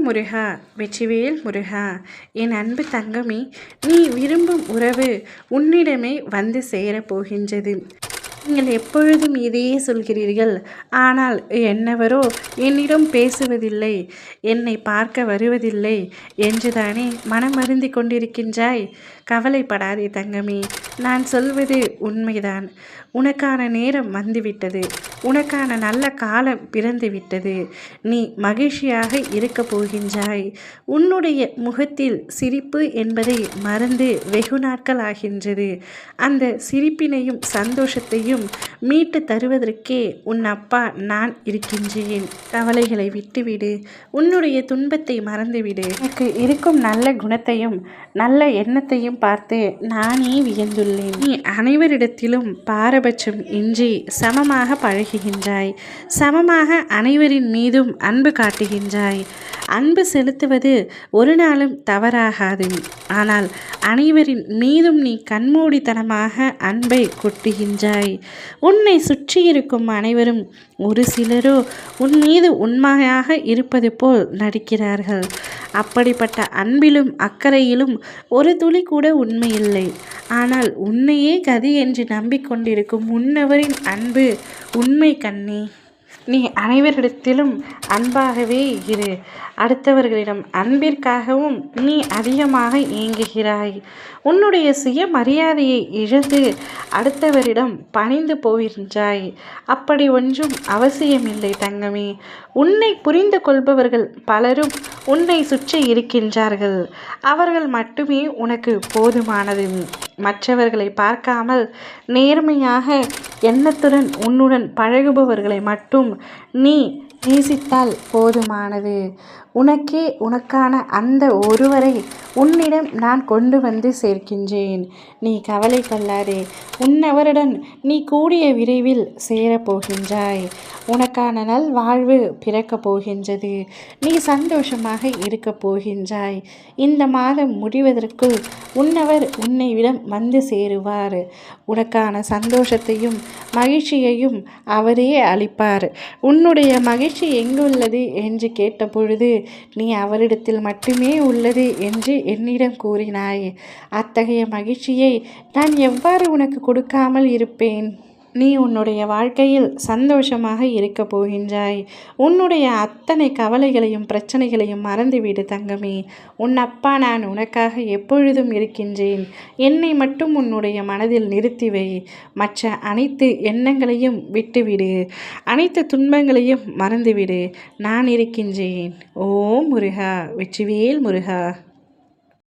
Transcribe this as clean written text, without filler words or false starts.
முருகா, வெற்றிவேல் முருகா. என் அன்பு தங்கமே, நீ விரும்பும் உறவு உன்னிடமே வந்து சேரப்போகின்றது. நீங்கள் எப்பொழுதும் இதையே சொல்கிறீர்கள், ஆனால் என்னவரோ என்னிடம் பேசுவதில்லை, என்னை பார்க்க வருவதில்லை என்றுதானே மனமருந்தி கொண்டிருக்கின்றாய். கவலைப்படாதே தங்கமே, நான் சொல்வது உண்மைதான். உனக்கான நேரம் வந்துவிட்டது. உனக்கான நல்ல காலம் பிறந்துவிட்டது. நீ மகிழ்ச்சியாக இருக்கப் போகின்றாய். உன்னுடைய முகத்தில் சிரிப்பு என்பதை மறந்து வெகு நாட்கள் ஆகின்றது. அந்த சிரிப்பினையும் சந்தோஷத்தையும் மீட்டு தருவதற்கே உன் அப்பா நான் இருக்கின்றேன். கவலைகளை விட்டுவிடு. உன்னுடைய துன்பத்தை மறந்துவிடு. எனக்கு இருக்கும் நல்ல குணத்தையும் நல்ல எண்ணத்தையும் பார்த்து நானே வியந்துள்ளேன். நீ அனைவரிடத்திலும் பாரபட்சம் இன்றி சமமாக பழகுகின்றாய். சமமாக அனைவரின் மீதும் அன்பு காட்டுகின்றாய். அன்பு செலுத்துவது ஒரு நாளும் தவறாகாது. ஆனால் அனைவரின் மீதும் நீ கண்மூடித்தனமாக அன்பை கொட்டுகின்றாய். உன்னை சுற்றி இருக்கும் அனைவரும் ஒரு சிலரோ உன் மீது உண்மையாக இருப்பது போல் நடிக்கிறார்கள். அப்படிப்பட்ட அன்பிலும் அக்கறையிலும் ஒரு துளி கூட உண்மையில்லை. ஆனால் உன்னையே கதி என்று நம்பிக்கொண்டிருக்கும் முன்னவரின் அன்பு உண்மை கண்ணே. நீ அனைவரிடத்திலும் அன்பாகவே இரு. அடுத்தவர்களிடம் அன்பிற்காகவும் நீ அதிகமாக ஏங்குகிறாய். உன்னுடைய சுயமரியாதையை இழந்து அடுத்தவரிடம் பணிந்து போகின்றாய். அப்படி ஒன்றும் அவசியமில்லை தங்கமே. உன்னை புரிந்து கொள்பவர்கள் பலரும் உன்னை சுற்றி இருக்கின்றார்கள். அவர்கள் மட்டுமே உனக்கு போதுமானது. மற்றவர்களை பார்க்காமல் நேர்மையாக எண்ணத்துடன் உன்னுடன் பழகுபவர்களை மட்டும் நீ நேசித்தால் போதுமானது. உனக்கான அந்த ஒருவரை உன்னிடம் நான் கொண்டு வந்து சேர்க்கின்றேன். நீ கவலை கொள்ளாதே. உன்னவருடன் நீ கூடிய விரைவில் சேரப்போகின்றாய். உனக்கான நல் வாழ்வு பிறக்கப் போகின்றது. நீ சந்தோஷமாக இருக்கப் போகின்றாய். இந்த மாதம் முடிவதற்குள் உன்னவர் உன்னைவிடம் வந்து சேருவார். உனக்கான சந்தோஷத்தையும் மகிழ்ச்சியையும் அவரே அளிப்பார். உன்னுடைய மகிழ்ச்சி எங்குள்ளது என்று கேட்டபொழுது நீ அவரிடத்தில் மட்டுமே உள்ளது என்று என்னிடம் கூறினாய். அத்தகைய மகிழ்ச்சியை நான் எவ்வாறு உனக்கு கொடுக்காமல் இருப்பேன்? நீ உன்னுடைய வாழ்க்கையில் சந்தோஷமாக இருக்கப் போகின்றாய். உன்னுடைய அத்தனை கவலைகளையும் பிரச்சனைகளையும் மறந்துவிடு தங்கமே. உன் அப்பா நான் உனக்காக எப்பொழுதும் இருக்கின்றேன். என்னை மட்டும் உன்னுடைய மனதில் நிறுத்தி வை. மற்ற அனைத்து எண்ணங்களையும் விட்டுவிடு. அனைத்து துன்பங்களையும் மறந்துவிடு. நான் இருக்கின்றேன். ஓம் முருகா, வெற்றிவேல் முருகா.